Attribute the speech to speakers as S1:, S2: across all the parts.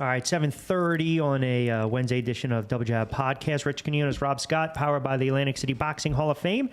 S1: All right, 7:30 on a Wednesday edition of Double Jab Podcast. Rich Quinones, Rob Scott, powered by the Atlantic City Boxing Hall of Fame.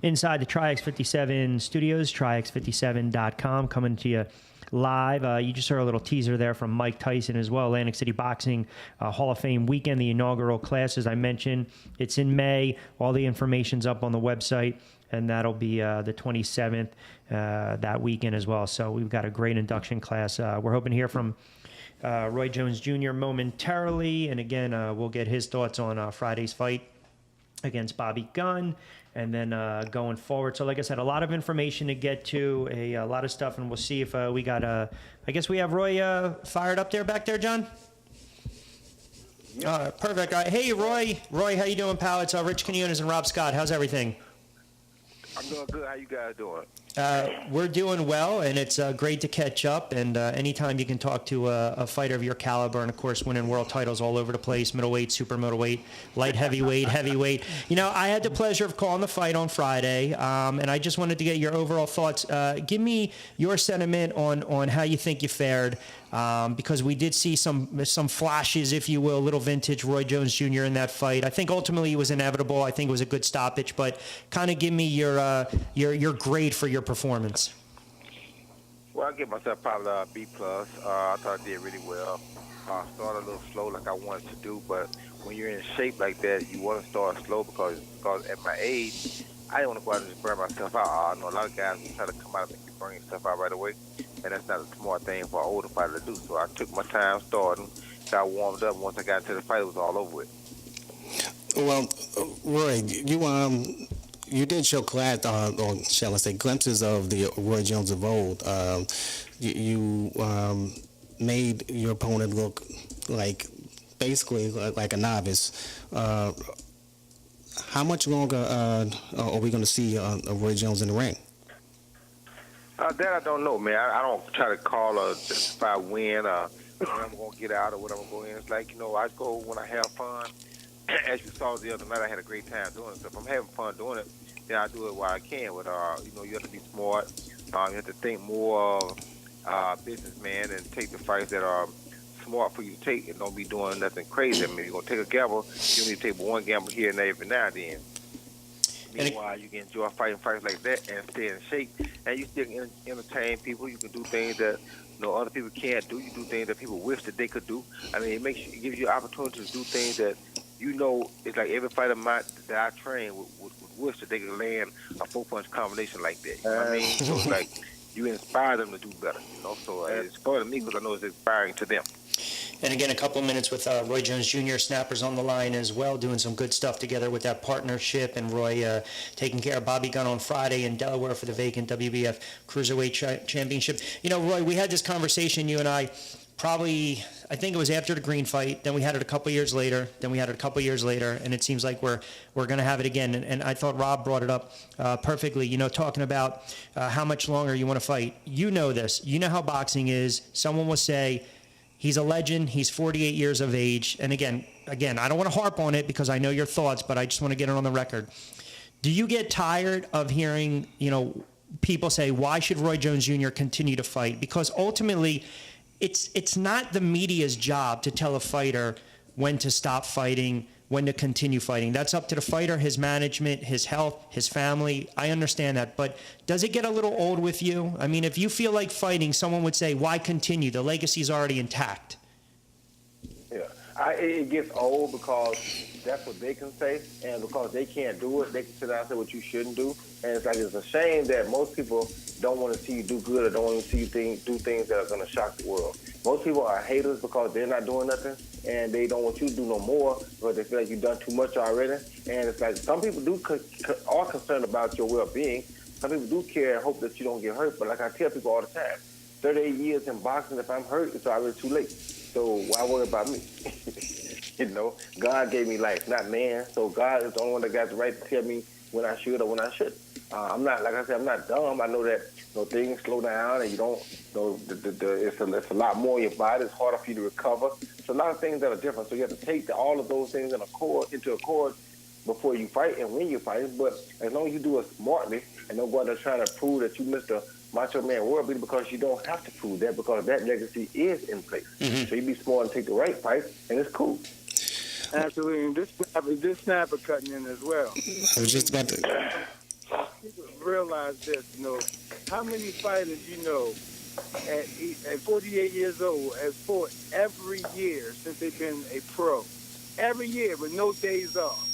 S1: Inside the Tri-X57 studios, Tri-X57.com, coming to you live. You just heard a little teaser there from Mike Tyson as well. Atlantic City Boxing Hall of Fame weekend, the inaugural class, as I mentioned. It's in May. All the information's up on the website, and that'll be the 27th that weekend as well. So we've got a great induction class. We're hoping to hear from Roy Jones Jr. momentarily, and again, we'll get his thoughts on Friday's fight against Bobby Gunn, and then going forward. So like I said, a lot of information to get to, a lot of stuff, and we'll see if we got I guess we have Roy fired up there back there, John? Perfect. Hey, Roy, how you doing, pal? It's Rich Quinones and Rob Scott. How's everything?
S2: I'm doing good. How you guys doing?
S1: We're doing well, and it's great to catch up. And anytime you can talk to a fighter of your caliber, and of course winning world titles all over the place, middleweight, super middleweight, light heavyweight, heavyweight. You know, I had the pleasure of calling the fight on Friday, and I just wanted to get your overall thoughts. Give me your sentiment on how you think you fared, because we did see some flashes, if you will, a little vintage Roy Jones Jr. in that fight. I think ultimately it was inevitable. I think it was a good stoppage, but kind of give me your grade for your performance.
S2: Well, I give myself probably a B+. I thought I did really well. Started a little slow like I wanted to do, but when you're in shape like that, you want to start slow because at my age, I didn't want to go out and just burn myself out. I know a lot of guys will try to come out and make you burn yourself out right away, and that's not a smart thing for an older fighter to do. So I took my time starting, got warmed up. Once I got into the fight, it was all over with.
S3: Well, Roy, you did show class, or shall I say, glimpses of the Roy Jones of old. You made your opponent look like basically like a novice. How much longer are we going to see Roy Jones in the ring?
S2: That I don't know, man. I don't try to call or justify when when I'm going to get out or what I'm going to go in. It's like, I go when I have fun. As you saw the other night, I had a great time doing it. So if I'm having fun doing it, then I do it while I can. But, you have to be smart. You have to think more businessman and take the fights that are smart for you to take and don't be doing nothing crazy. I mean, you're going to take a gamble, you need to take one gamble here and there every now and then. Meanwhile, you can enjoy fighting fights like that and stay in shape. And you still can entertain people. You can do things that other people can't do. You do things that people wish that they could do. I mean, it gives you opportunity to do things that it's like every fighter that I train would wish that they could land a 4-punch combination like that. You know what I mean? So it's like you inspire them to do better. So it's fun to me because I know it's inspiring to them.
S1: And again, a couple of minutes with Roy Jones Jr. Snappers on the line as well, doing some good stuff together with that partnership. And Roy taking care of Bobby Gunn on Friday in Delaware for the vacant WBF Cruiserweight Championship. Roy, we had this conversation, you and I think it was after the Green fight. Then we had it a couple years later. Then we had it a couple years later. And it seems like we're going to have it again. And I thought Rob brought it up perfectly, talking about how much longer you want to fight. You know this. You know how boxing is. Someone will say, he's a legend. He's 48 years of age. And again, I don't want to harp on it because I know your thoughts, but I just want to get it on the record. Do you get tired of hearing, people say, why should Roy Jones Jr. continue to fight? Because ultimately, it's not the media's job to tell a fighter when to stop fighting, when to continue fighting. That's up to the fighter, his management, his health, his family. I understand that. But does it get a little old with you? I mean, if you feel like fighting, someone would say, why continue? The legacy's already intact.
S2: Yeah, it gets old because that's what they can say, and because they can't do it, they can sit down and say what you shouldn't do. And it's a shame that most people don't want to see you do good or don't want to see you do things that are going to shock the world. Most people are haters because they're not doing nothing, and they don't want you to do no more because they feel like you've done too much already. And it's like some people are concerned about your well-being. Some people do care and hope that you don't get hurt. But like I tell people all the time, 38 years in boxing, if I'm hurt, it's already too late. So why worry about me? God gave me life, not man. So God is the only one that got the right to tell me when I should or when I shouldn't. I'm not, like I said, I'm not dumb. I know that things slow down and you don't, it's a lot more in your body. It's harder for you to recover. So a lot of things that are different. So you have to take all of those things into accord before you fight and when you fight. But as long as you do it smartly and don't go out there trying to prove that you Mr. Macho Man World Beater because you don't have to prove that because that legacy is in place. So you be smart and take the right fight, and it's cool.
S4: Absolutely, and this snapper cutting in as well.
S3: I was just about to.
S4: People realize this, how many fighters at 48 years old have fought every year since they've been a pro, every year with no days off.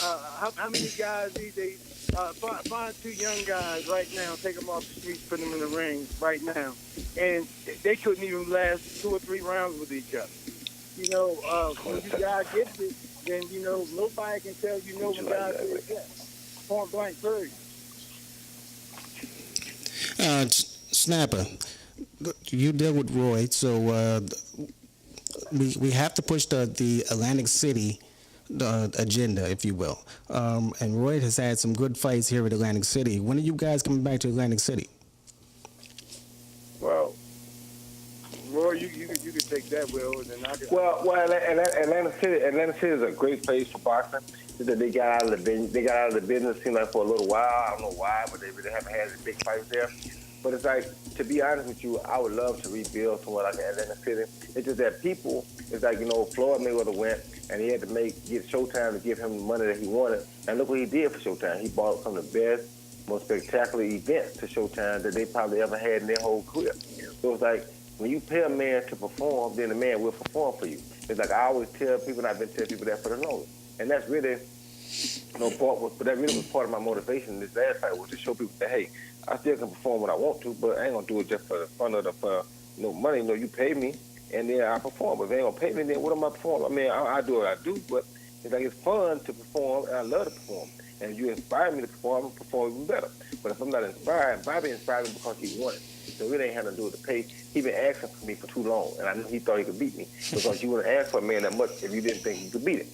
S4: How many guys these days? Find two young guys right now, take them off the streets, put them in the ring right now, and they couldn't even last 2 or 3 rounds with each other. When you guys get it, then nobody can tell when guys is that. Point blank period.
S3: Snapper, you deal with Roy, so we have to push the Atlantic City agenda, if you will. And Roy has had some good fights here at Atlantic City. When are you guys coming back to Atlantic City?
S4: Well, Roy, you can take that, Will, and then I can.
S2: Well, Atlanta City is a great place for boxing. Just that they got out of the business. Seemed like for a little while. I don't know why, but they really haven't had any big fights there. But it's like, to be honest with you, I would love to rebuild somewhere like Atlanta City. It's just that people, it's like, Floyd Mayweather went and he had to get Showtime to give him the money that he wanted. And look what he did for Showtime. He bought some of the best, most spectacular events to Showtime that they probably ever had in their whole career. So it's like, when you pay a man to perform, then the man will perform for you. It's like I always tell people, and I've been telling people that for the longest. And that's really but that really was part of my motivation in this last fight, was to show people that, hey, I still can perform when I want to, but I ain't gonna do it just for the fun of the money. You pay me, and then I perform. But if they ain't gonna pay me, then what am I performing? I mean, I do what I do, but it's like it's fun to perform, and I love to perform. And if you inspire me to perform, I'll perform even better. But if I'm not inspired, Bobby inspired me because he wanted. So it ain't had nothing to do with the pay. He been asking for me for too long, and I knew he thought he could beat me because you wouldn't ask for a man that much if you didn't think you could beat him.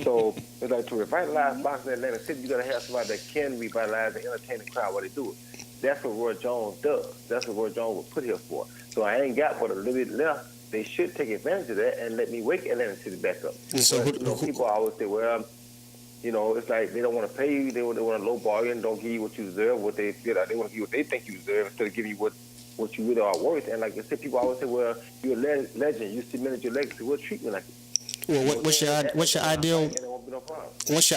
S2: So it's like, to revitalize boxing in Atlantic City, you got to have somebody that can revitalize and entertain the crowd while they do it. That's what Roy Jones does. That's what Roy Jones was put here for. So I ain't got but a little bit left. They should take advantage of that and let me wake Atlantic City back up.
S3: So
S2: people always say, well, it's like they don't want to pay you. They want to lowball you and don't give you what you deserve. What they feel like they want to give you what they think you deserve instead of giving you what you really are worth. And like I said, people always say, well, you're a legend. You cemented your legacy. Well, treat me like it.
S3: Well, what's your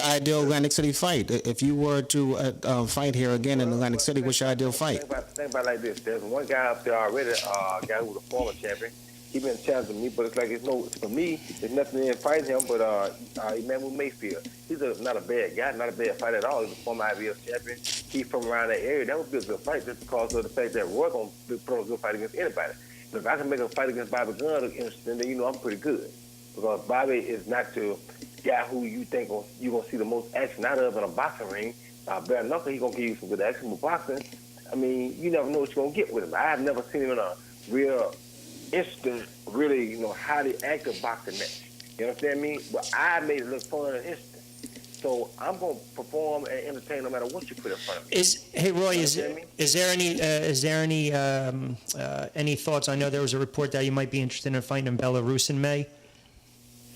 S3: ideal Atlantic City fight? If you were to fight here again in Atlantic City, what's your ideal fight?
S2: Think about it like this. There's one guy up there already, a guy who was a former champion. He been challenging me, but it's like for me, there's nothing in fighting him but Emmanuel Mayfield. He's not a bad guy, not a bad fight at all. He's a former IBF champion. He's from around that area. That would be a good fight just because of the fact that Roy gonna put on a good fight against anybody. But if I can make a fight against Bobby Gunn look interesting, then I'm pretty good. Because Bobby is not the guy who you think you're going to see the most action out of in a boxing ring. Bare knuckle, he's going to give you some good action. With boxing, I mean, you never know what you're going to get with him. I've never seen him in a real instant, really, highly active boxing match. You understand me? But I made it look fun and instant. So I'm going to perform and entertain no matter what you put in front of me.
S1: Hey Roy, is there any thoughts? I know there was a report that you might be interested in fighting in Belarus in May.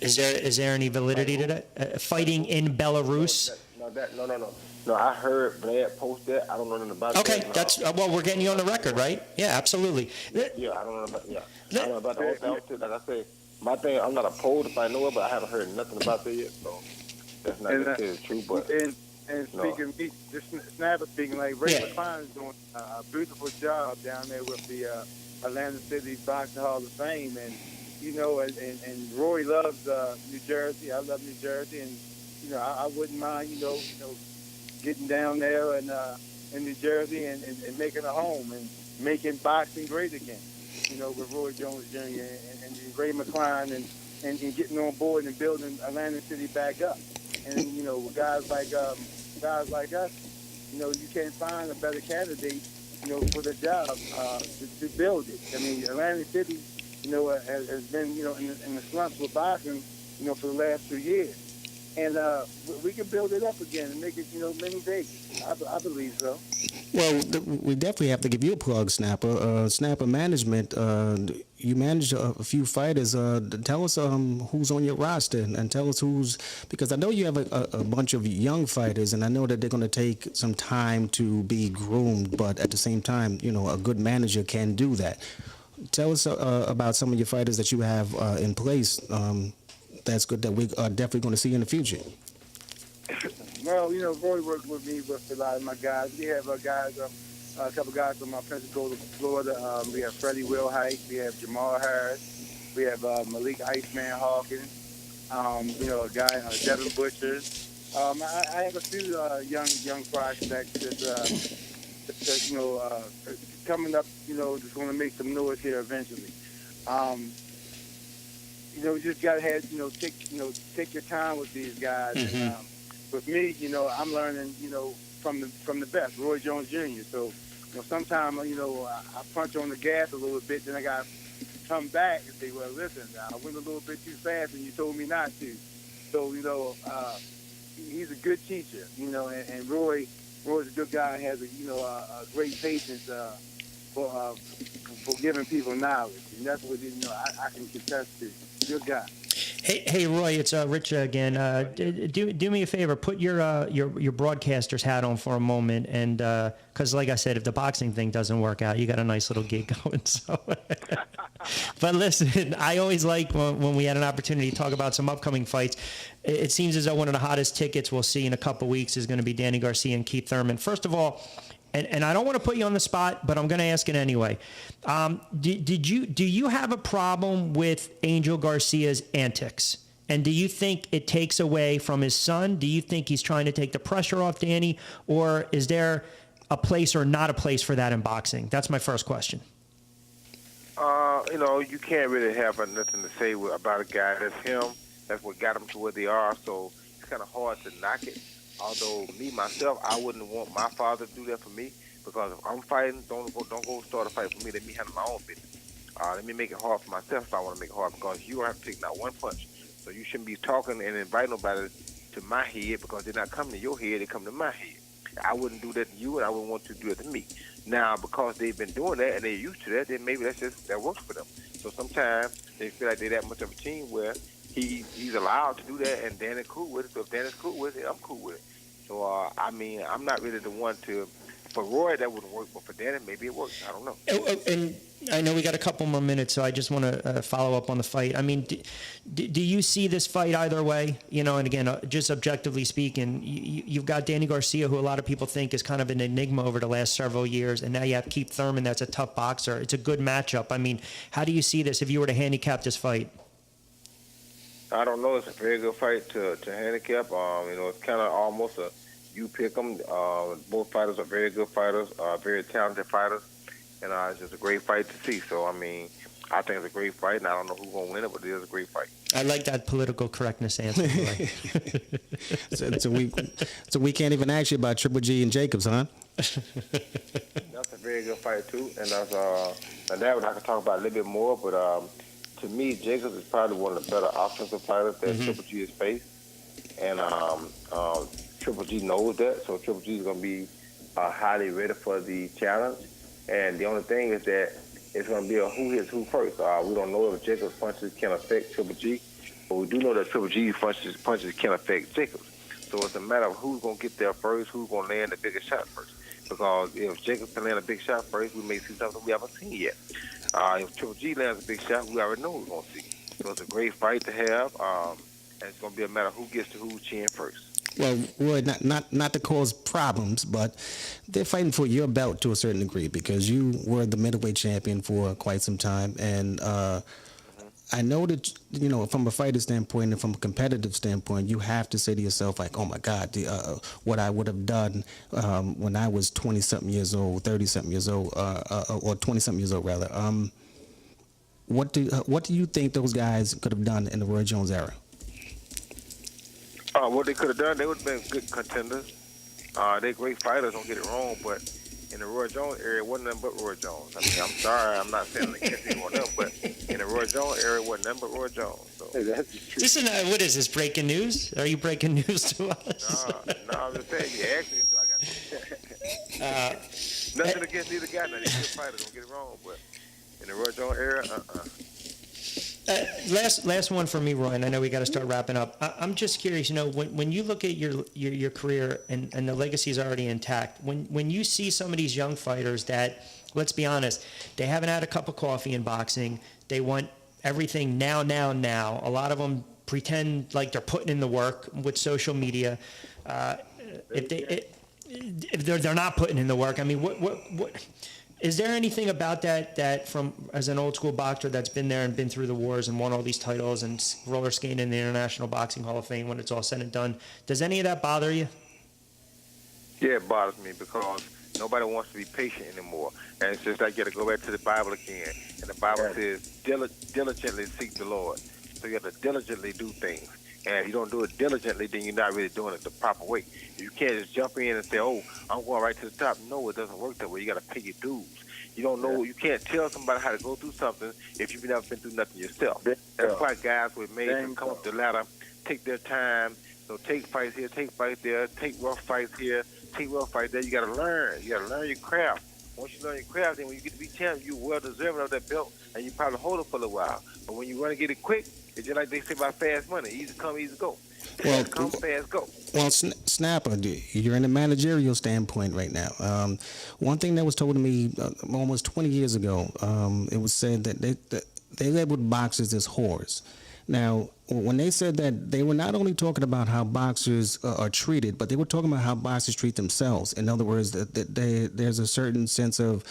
S1: Is there any validity to that? Fighting in Belarus?
S2: No, I heard Vlad post that. I don't know nothing about that.
S1: Okay, that's we're getting you on the record, right? Yeah, absolutely.
S2: Yeah, I don't know about I don't know about the whole thing. Like I say, my thing, I'm not opposed if I know it, but I haven't heard nothing about that yet. So that's not necessarily true. But
S4: and speaking of me, this Snapper speaking, like Ray McClellan is doing a beautiful job down there with the Atlanta City Boxing Hall of Fame, and and Roy loves New Jersey. I love New Jersey, and I wouldn't mind getting down there and in New Jersey and making a home and making boxing great again. With Roy Jones Jr. and Ray McClellan and getting on board and building Atlanta City back up. And with guys like us, you can't find a better candidate, for the job to build it. I mean, Atlanta City, has been, in the slumps with boxing, for the last 2 years. and we can build it up again and make it, mini Vegas. I believe so.
S3: Well, we definitely have to give you a plug, Snapper. Snapper Management, you manage a few fighters. Tell us who's on your roster and tell us who's, because I know you have a bunch of young fighters, and I know that they're going to take some time to be groomed, but at the same time, a good manager can do that. Tell us about some of your fighters that you have in place. That's good that we are definitely going to see in the future.
S4: Well, Roy worked with me with a lot of my guys. We have guys, a couple guys from Pensacola, Florida. We have Freddie Wilhite. We have Jamal Harris. We have Malik Iceman Hawkins. A guy, Devin Butcher. I have a few young prospects that coming up. Just going to make some noise here eventually. You just got to take your time with these guys.
S3: Mm-hmm.
S4: And, with me, I'm learning, from the best, Roy Jones Jr. So, sometimes, I punch on the gas a little bit, then I got to come back and say, well, listen, I went a little bit too fast and you told me not to. So, he's a good teacher, and Roy's a good guy and has a great patience for giving people knowledge. And that's what, I can contest to. Good guy.
S1: Hey, Roy, it's Rich again. Do me a favor, put your broadcaster's hat on for a moment, and because, like I said, if the boxing thing doesn't work out, you got a nice little gig going. So, but listen, I always like when we had an opportunity to talk about some upcoming fights. It seems as though one of the hottest tickets we'll see in a couple weeks is going to be Danny Garcia and Keith Thurman. First of all. And I don't want to put you on the spot, but I'm going to ask it anyway. Do you have a problem with Angel Garcia's antics? And do you think it takes away from his son? Do you think he's trying to take the pressure off Danny? Or is there a place or not a place for that in boxing? That's my first question.
S2: You can't really have nothing to say about a guy that's him. That's what got him to where they are. So it's kind of hard to knock it. Although me myself, I wouldn't want my father to do that for me, because if I'm fighting, don't go start a fight for me. Let me handle my own business. Let me make it hard for myself if I want to make it hard, because you don't have to take not one punch. So you shouldn't be talking and inviting nobody to my head, because they're not coming to your head, they come to my head. I wouldn't do that to you, and I wouldn't want you to do it to me. Now, because they've been doing that and they're used to that, then maybe that works for them. So sometimes they feel like they're that much of a team where he's allowed to do that, and Danny's cool with it. So if Danny's cool with it, I'm cool with it. So, I'm not really the one to, for Roy, that wouldn't work, but for Danny, maybe it works. I don't know.
S1: And I know we got a couple more minutes, so I just want to follow up on the fight. I mean, do you see this fight either way? And again, just objectively speaking, you've got Danny Garcia, who a lot of people think is kind of an enigma over the last several years, and now you have Keith Thurman, that's a tough boxer. It's a good matchup. I mean, how do you see this if you were to handicap this fight?
S2: I don't know. It's a very good fight to handicap. It's kind of almost a you pick them. Both fighters are very good fighters, very talented fighters, and it's just a great fight to see. So, I think it's a great fight, and I don't know who's going to win it, but it is a great fight.
S1: I like that political correctness answer.
S3: so we can't even ask you about Triple G and Jacobs, huh?
S2: That's a very good fight, too, and that one I can talk about a little bit more, but to me, Jacobs is probably one of the better offensive fighters that Triple G has faced. And Triple G knows that, so Triple G is going to be highly ready for the challenge. And the only thing is that it's going to be a who hits who first. We don't know if Jacobs' punches can affect Triple G, but we do know that Triple G's punches can affect Jacobs. So it's a matter of who's going to get there first, who's going to land the biggest shot first. Because if Jacobs can land a big shot first, we may see something we haven't seen yet. If Triple G lands a big shot, we already know what we're going to see. So it's a great fight to have, and it's going to be a matter of who gets to who's chin first.
S3: Well, Roy, not to cause problems, but they're fighting for your belt to a certain degree, because you were the middleweight champion for quite some time, and I know that, from a fighter standpoint and from a competitive standpoint, you have to say to yourself, like, oh my God, what I would have done when I was 20-something years old, 30-something years old, or 20-something years old, rather. What do you think those guys could have done in the Roy Jones era?
S2: What they could have done, they would have been good contenders. They're great fighters, don't get it wrong, but in the Roy Jones area, it wasn't nothing but Roy Jones. I'm sorry, I'm not saying against anyone else, but in the Roy Jones area, it wasn't nothing but Roy Jones. So
S4: That's the truth.
S1: Listen, what is this, breaking news? Are you breaking news to us?
S2: No, I'm just saying, you asked me, so I got nothing against either guy. Now, they're good fighters, don't get it wrong, but in the Roy Jones era,
S1: Last one for me, Roy, and I know we got to start wrapping up. I'm just curious, when you look at your career and the legacy is already intact, when you see some of these young fighters that, let's be honest, they haven't had a cup of coffee in boxing, they want everything now. A lot of them pretend like they're putting in the work with social media. If they're not putting in the work, I mean, what is there anything about that from as an old school boxer that's been there and been through the wars and won all these titles and roller skating in the International Boxing Hall of Fame when it's all said and done? Does any of that bother you?
S2: yeah, it bothers me because nobody wants to be patient anymore. And it's just like you got to go back to the Bible again. And the Bible says, diligently seek the Lord. So you have to diligently do things. And if you don't do it diligently, then you're not really doing it the proper way. You can't just jump in and say, oh, I'm going right to the top. No, it doesn't work that way. You got to pay your dues. You don't know. You can't tell somebody how to go through something if you've never been through nothing yourself. That's why guys were made to come up the ladder, take their time. So take fights here, take fights there, take rough fights here, take rough fights there. You got to learn. You got to learn your craft. Once you learn your craft, then when you get to be champion, you're well deserving of that belt, and you probably hold it for a little while. But when you want to get it quick, it's just like they say about fast money: easy come, easy go.
S3: Well,
S2: Fast come, fast go.
S3: Well, Snapper, you're in a managerial standpoint right now. One thing that was told to me almost 20 years ago, it was said that they labeled boxers as whores. Now, when they said that, they were not only talking about how boxers are treated, but they were talking about how boxers treat themselves. In other words, that there's a certain sense of,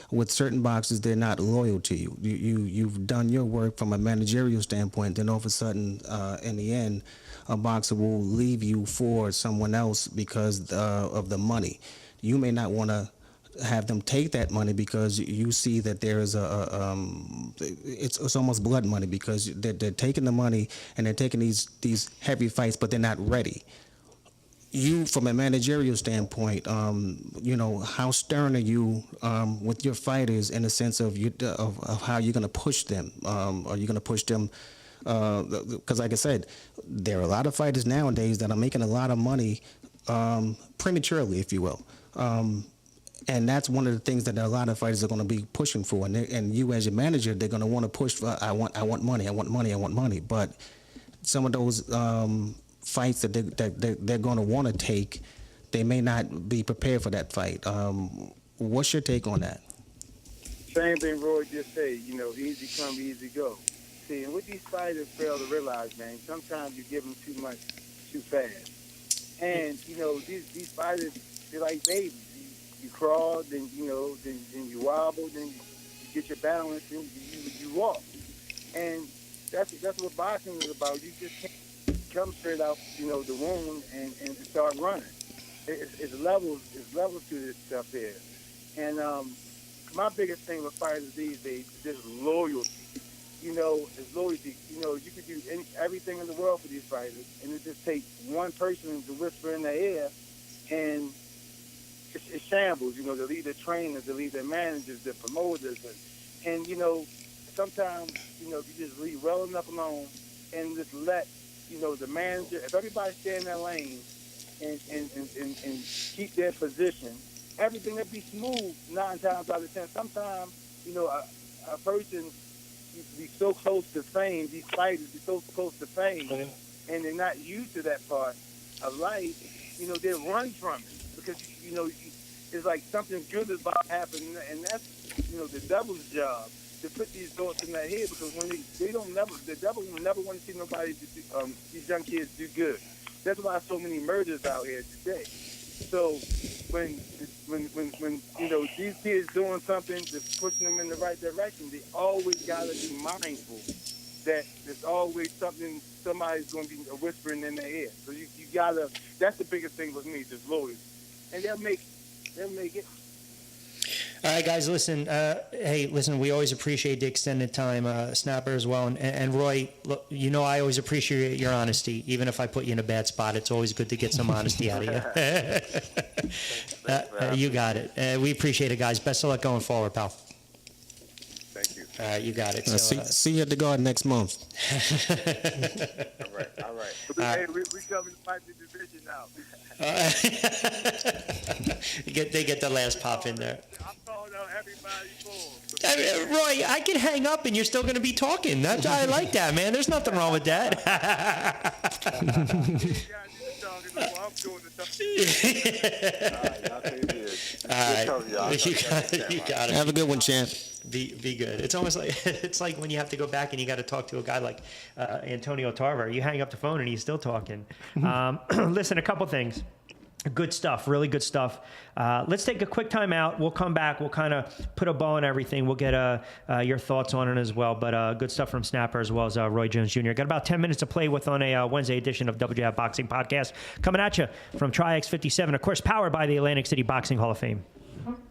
S3: with certain boxers, they're not loyal to you. You've done your work from a managerial standpoint, then all of a sudden, in the end, a boxer will leave you for someone else because of the money. You may not want to have them take that money because you see that there is it's almost blood money because they're taking the money and they're taking these heavy fights, but they're not ready. You, from a managerial standpoint, how stern are you with your fighters in the sense of how you're going to push them? Are you going to push them? Because, like I said, there are a lot of fighters nowadays that are making a lot of money prematurely, if you will. And that's one of the things that a lot of fighters are going to be pushing for. And you, as your manager, they're going to want to push for, I want money. But some of those fights that they're going to want to take, they may not be prepared for that fight. What's your take on that?
S4: Same thing Roy just said, easy come, easy go. See, and what these fighters fail to realize, man, sometimes you give them too much too fast. And, these fighters, they're like babies. You crawl, then then you wobble, then you get your balance, and you walk. And that's what boxing is about. You just can't come straight out, the womb and start running. It's levels to this stuff here. And my biggest thing with fighters these days is just loyalty. It's loyalty. You could do everything in the world for these fighters, and it just takes one person to whisper in their ear, and it shambles. They leave their trainers, they leave their managers, their promoters, and sometimes you just leave well enough alone and just let the manager. If everybody stay in their lane and keep their position, everything will be smooth 9 times out of 10. Sometimes a person be so close to fame, these fighters be so close to fame, and they're not used to that part of life. They run from it. Because, it's like something good is about to happen, and that's, the devil's job, to put these thoughts in their head, because when the devil will never want to see nobody, these young kids do good. That's why so many murders out here today. So when these kids doing something that's pushing them in the right direction, they always got to be mindful that there's always somebody's going to be whispering in their ear. So you got to, that's the biggest thing with me, just loyalty. And they'll make it.
S1: All right, guys, listen. We always appreciate the extended time, Snapper as well. And Roy, look, I always appreciate your honesty. Even if I put you in a bad spot, it's always good to get some honesty out of you. You got it. We appreciate it, guys. Best of luck going forward, pal.
S2: Thank you.
S1: All right, you got it.
S3: See you at the Garden next month.
S2: All right.
S4: Hey, we coming to fight the division now.
S1: They get the last pop in there.
S4: I'm calling out everybody for.
S1: I mean, Roy, I can hang up and you're still going to be talking. I like that, man. There's nothing wrong with that.
S4: I'm doing the
S1: All right, you got it.
S3: Have a good one, champ.
S1: Be good. It's almost like when you have to go back and you got to talk to a guy like Antonio Tarver. You hang up the phone and he's still talking. Listen, a couple things. Good stuff, really good stuff. Let's take a quick time out. We'll come back. We'll kind of put a bow on everything. We'll get your thoughts on it as well. But good stuff from Snapper as well as Roy Jones Jr. Got about 10 minutes to play with on a Wednesday edition of WJF Boxing Podcast. Coming at you from Tri-X 57, of course, powered by the Atlantic City Boxing Hall of Fame.